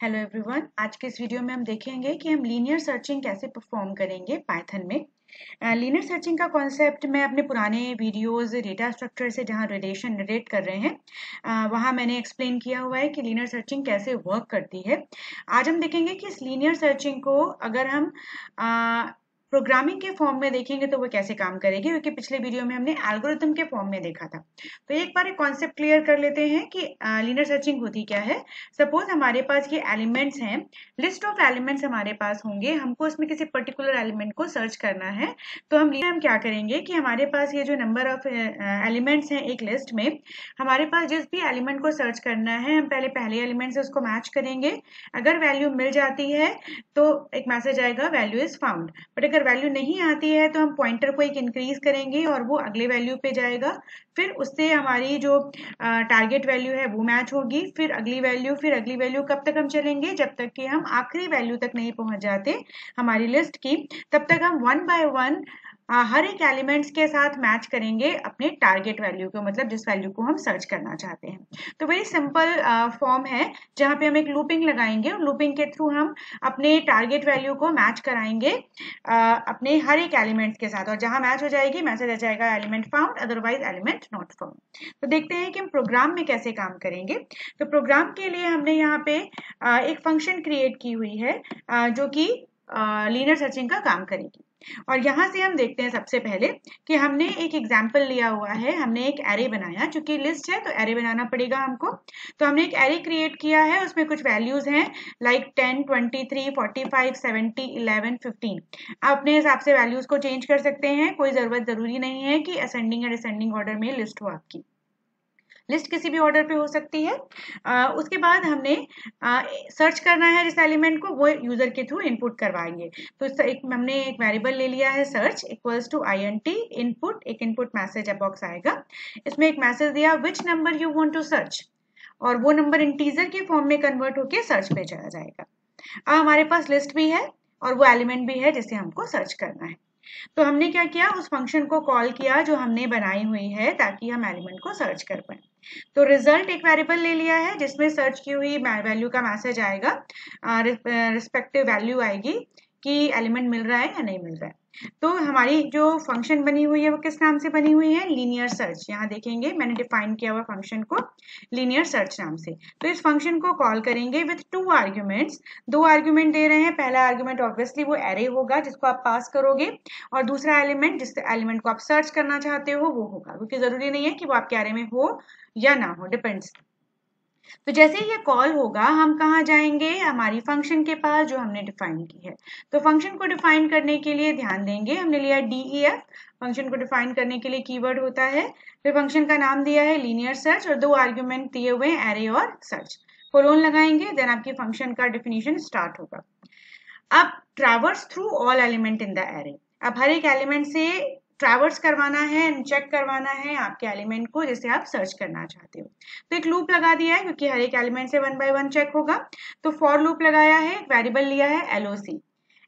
Hello everyone. आज के इस वीडियो में हम देखेंगे कि हम लीनियर सर्चिंग कैसे परफॉर्म करेंगे पाइथन में। लीनियर सर्चिंग का कॉन्सेप्ट मैं अपने पुराने वीडियोस डेटा स्ट्रक्चर से जहां रिलेट कर रहे हैं वहां मैंने एक्सप्लेन किया हुआ है कि लीनियर सर्चिंग कैसे वर्क करती है। आज हम देखेंगे कि इस लीनियर सर्चिंग को अगर हम प्रोग्रामिंग के फॉर्म में देखेंगे तो वो कैसे काम करेगी, क्योंकि पिछले वीडियो में हमने एल्गोरिथम के फॉर्म में देखा था। तो एक बार एक कॉन्सेप्ट क्लियर कर लेते हैं कि लीनियर सर्चिंग होती क्या है। सपोज हमारे पास ये एलिमेंट्स हैं, लिस्ट ऑफ एलिमेंट्स हमारे पास होंगे, हमको उसमें किसी पर्टिकुलर एलिमेंट को सर्च करना है। तो हम क्या करेंगे कि हमारे पास ये जो नंबर ऑफ एलिमेंट्स हैं एक लिस्ट में, हमारे पास जिस भी एलिमेंट को सर्च करना है हम पहले एलिमेंट से उसको मैच करेंगे। अगर वैल्यू मिल जाती है तो एक मैसेज आएगा वैल्यू इज फाउंड, बट अगर वैल्यू नहीं आती है तो हम पॉइंटर को एक इंक्रीज करेंगे और वो अगले वैल्यू पे जाएगा। फिर उससे हमारी जो टारगेट वैल्यू है वो मैच होगी, फिर अगली वैल्यू। कब तक हम चलेंगे? जब तक कि हम आखिरी वैल्यू तक नहीं पहुंच जाते हमारी लिस्ट की, तब तक हम वन बाय वन हर एक एलिमेंट्स के साथ मैच करेंगे अपने टारगेट वैल्यू को, मतलब जिस वैल्यू को हम सर्च करना चाहते हैं। तो वेरी सिंपल फॉर्म है जहां पे हम एक लूपिंग लगाएंगे और लूपिंग के थ्रू हम अपने टारगेट वैल्यू को मैच कराएंगे अपने हर एक एलिमेंट के साथ, और जहां मैच हो जाएगी मैसेज आ जाएगा element found, otherwise element not found. तो देखते हैं कि हम प्रोग्राम में कैसे काम करेंगे। तो प्रोग्राम के लिए हमने यहाँ पे एक फंक्शन क्रिएट की हुई है जो कि लीनियर सर्चिंग का काम करेगी। और यहाँ से हम देखते हैं सबसे पहले कि हमने एक एग्जाम्पल लिया हुआ है, हमने एक एरे बनाया, चूंकि लिस्ट है तो एरे बनाना पड़ेगा हमको। तो हमने एक एरे क्रिएट किया है, उसमें कुछ वैल्यूज हैं लाइक 10, 23, 45, 70, 11, 15। आप अपने हिसाब से वैल्यूज को चेंज कर सकते हैं, कोई जरूरी नहीं है कि असेंडिंग या डिसेंडिंग ऑर्डर में लिस्ट हो आपकी। लिस्ट किसी भी ऑर्डर पे हो सकती है। उसके बाद हमने सर्च करना है जिस एलिमेंट को, वो यूजर के थ्रू इनपुट करवाएंगे। तो हमने एक वेरिएबल ले लिया है search equals to int input, एक इनपुट मैसेज बॉक्स आएगा। इसमें एक मैसेज दिया which number you want to search, और वो नंबर इंटीजर के फॉर्म में कन्वर्ट होकर सर्च पे चला जाएगा। अब हमारे पास लिस्ट भी है और वो एलिमेंट भी है जिसे हमको सर्च करना है। तो हमने क्या किया, उस फंक्शन को कॉल किया जो हमने बनाई हुई है ताकि हम एलिमेंट को सर्च कर पाए। तो रिजल्ट एक वेरिएबल ले लिया है जिसमें सर्च की हुई वैल्यू का मैसेज आएगा, रिस्पेक्टिव वैल्यू आएगी कि एलिमेंट मिल रहा है या नहीं मिल रहा है। तो हमारी जो फंक्शन बनी हुई है वो किस नाम से बनी हुई है? Linear search. यहाँ देखेंगे मैंने डिफाइन किया हुआ फंक्शन को लीनियर सर्च नाम से। तो इस फंक्शन को कॉल करेंगे विथ 2 आर्ग्यूमेंट्स। 2 आर्ग्यूमेंट दे रहे हैं। पहला आर्ग्यूमेंट ऑब्वियसली वो एरे होगा जिसको आप पास करोगे, और दूसरा एलिमेंट जिस एलिमेंट को आप सर्च करना चाहते हो वो होगा, क्योंकि जरूरी नहीं है कि वो आपके एरे में हो या ना हो, डिपेंड्स। तो जैसे ही ये कॉल होगा हम कहाँ जाएंगे? हमारी फंक्शन के पास जो हमने डिफाइन की है। तो फंक्शन को डिफाइन करने के लिए ध्यान देंगे, हमने लिया DEF। फंक्शन को डिफाइन करने के लिए कीवर्ड होता है। फिर फंक्शन का नाम दिया है लीनियर सर्च और 2 आर्ग्यूमेंट दिए हुए हैं एरे और सर्च। कोलोन लगाएंगे, देन आपकी फंक्शन का डेफिनेशन स्टार्ट होगा। अब traverse through all element in the array. अब हर एक एलिमेंट से ट्रैवर्स करवाना है, चेक करवाना है आपके एलिमेंट को जिसे आप सर्च करना चाहते हो। तो एक लूप लगा दिया है क्योंकि हर एक एलिमेंट से 1 बाय 1 चेक होगा। तो फॉर लूप लगाया है, एक वेरिएबल लिया है LOC।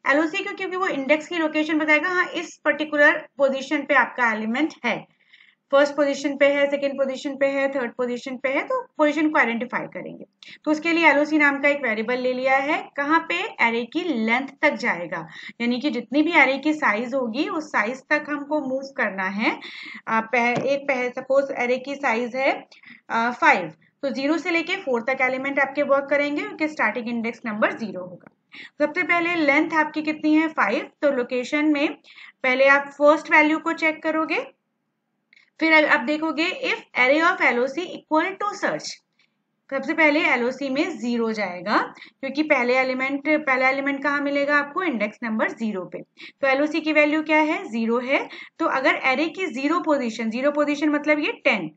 LOC क्योंकि वो इंडेक्स की लोकेशन बताएगा, हाँ इस पर्टिकुलर पोजीशन पे आपका एलिमेंट है, फर्स्ट पोजीशन पे है, सेकंड पोजीशन पे है, थर्ड पोजीशन पे है, तो पोजीशन को आइडेंटिफाई करेंगे। तो उसके लिए LOC नाम का एक वेरिएबल ले लिया है। कहाँ पे? एरे की लेंथ तक जाएगा, यानी कि जितनी भी एरे की साइज होगी उस साइज तक हमको मूव करना है। सपोज एरे की साइज है 5, तो 0 से लेके 4 तक एलिमेंट आपके वर्क करेंगे, उनके स्टार्टिंग इंडेक्स नंबर 0 होगा। सबसे पहले लेंथ आपकी कितनी है? 5। तो लोकेशन में पहले आप फर्स्ट वैल्यू को चेक करोगे, फिर आप देखोगे if array of LOC equal to search. सबसे पहले LOC में 0 जाएगा, क्योंकि पहला एलिमेंट कहाँ मिलेगा आपको? इंडेक्स नंबर 0 पे। तो LOC की वैल्यू क्या है? 0 है। तो अगर एरे की 0 पोजीशन मतलब ये 10,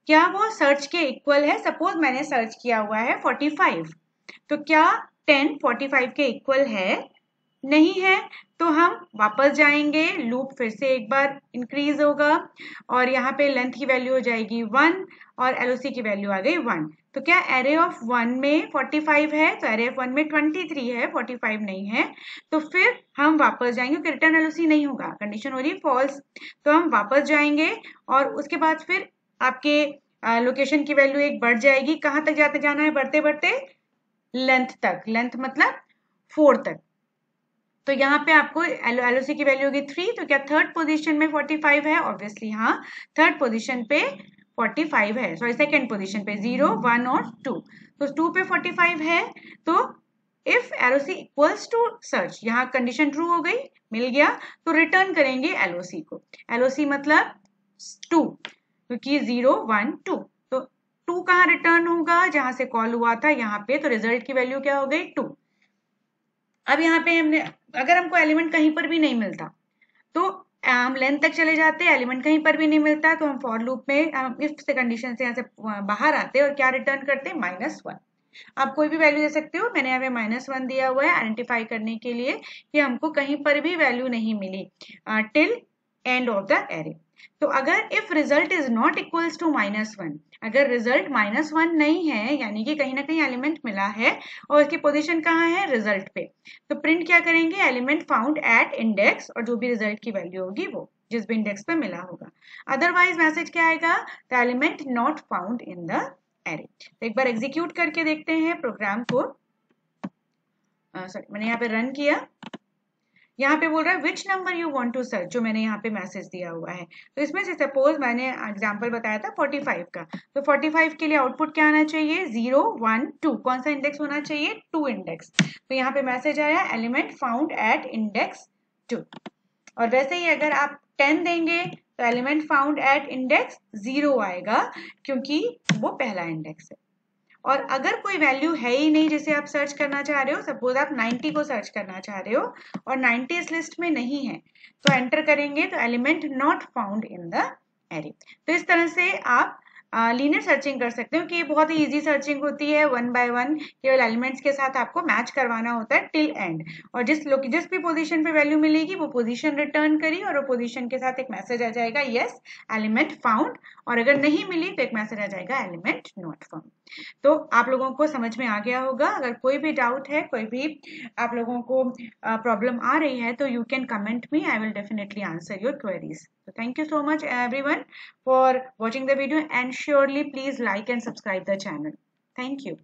क्या वो सर्च के इक्वल है? सपोज मैंने सर्च किया हुआ है 45, तो क्या 10 45 के इक्वल है? नहीं है। तो हम वापस जाएंगे, लूप फिर से एक बार इंक्रीज होगा और यहाँ पे लेंथ की वैल्यू हो जाएगी 1 और LOC की वैल्यू आ गई 1। तो क्या एरे ऑफ 1 में 45 है? तो एरे ऑफ 1 में 23 है, 45 नहीं है। तो फिर हम वापस जाएंगे क्योंकि रिटर्न LOC नहीं होगा, कंडीशन हो रही है फॉल्स। तो हम वापस जाएंगे और उसके बाद फिर आपके लोकेशन की वैल्यू एक बढ़ जाएगी। कहाँ तक जाना है बढ़ते बढ़ते? लेंथ तक, लेंथ मतलब 4 तक। तो यहाँ पे आपको एलओसी की वैल्यू होगी 3, तो क्या थर्ड पोजीशन में 45 है? ऑब्वियसली हाँ, थर्ड पोजीशन पे 45 है, सॉरी सेकंड पोजीशन पे 0, 1 और 2, तो 2 पे 45 है। तो if LOC equals to search, यहाँ कंडीशन ट्रू हो गई, मिल गया, तो रिटर्न करेंगे एलओसी को। एलओसी मतलब 2, क्योंकि 0, 1, 2, तो 2 कहाँ रिटर्न होगा? जहां से कॉल हुआ था यहाँ पे, तो रिजल्ट की वैल्यू क्या हो गई? 2। अब यहाँ पे हमने, अगर हमको एलिमेंट कहीं पर भी नहीं मिलता तो हम लेंथ तक चले जाते हैं, एलिमेंट कहीं पर भी नहीं मिलता तो हम फॉर लूप में इफ से कंडीशन से यहाँ से बाहर आते हैं और क्या रिटर्न करते हैं? -1। आप कोई भी वैल्यू दे सकते हो, मैंने यहाँ पे -1 दिया हुआ है आइडेंटिफाई करने के लिए कि हमको कहीं पर भी वैल्यू नहीं मिली till end of the array. तो अगर if result is not equals to -1, अगर रिजल्ट -1 नहीं है, यानी कि कहीं ना कहीं एलिमेंट मिला है और इसकी पोजीशन कहाँ है? रिजल्ट पे, तो प्रिंट क्या करेंगे? एलिमेंट फाउंड एट इंडेक्स, और जो भी रिजल्ट की वैल्यू होगी वो जिस भी इंडेक्स पे मिला होगा। अदरवाइज मैसेज क्या आएगा? The element not found in the array. तो एक बार एग्जीक्यूट करके देखते हैं प्रोग्राम को। सॉरी, मैंने यहाँ पे रन किया, यहाँ पे बोल रहा है which number you want to search, जो मैंने यहाँ पे मैसेज दिया हुआ है। तो इसमें से सपोज मैंने एग्जांपल बताया था 45 का, तो 45 के लिए आउटपुट क्या आना चाहिए? 0, 1, 2। कौन सा इंडेक्स होना चाहिए? 2 इंडेक्स। तो यहाँ पे मैसेज आया एलिमेंट फाउंड एट इंडेक्स 2। और वैसे ही अगर आप 10 देंगे तो एलिमेंट फाउंड एट इंडेक्स 0 आएगा, क्योंकि वो पहला इंडेक्स है। और अगर कोई वैल्यू है ही नहीं जिसे आप सर्च करना चाह रहे हो, सपोज आप 90 को सर्च करना चाह रहे हो और 90 इस लिस्ट में नहीं है, तो एंटर करेंगे तो element not found in the array. तो इस तरह से आप लीनियर सर्चिंग कर सकते हो कि ये बहुत ही इजी सर्चिंग होती है, 1 बाय 1 केवल एलिमेंट्स के साथ आपको मैच करवाना होता है टिल एंड, और जिस भी पोजीशन पे वैल्यू मिलेगी वो पोजीशन रिटर्न करी और वो पोजीशन के साथ एक मैसेज आ जाएगा यस एलिमेंट फाउंड, और अगर नहीं मिली तो एक मैसेज आ जाएगा एलिमेंट नॉट फाउंड। तो आप लोगों को समझ में आ गया होगा। अगर कोई भी डाउट है, कोई भी आप लोगों को प्रॉब्लम आ रही है, तो you can comment me, I will definitely answer your queries. So thank you so much everyone for watching the video, and surely please like and subscribe the channel. Thank you.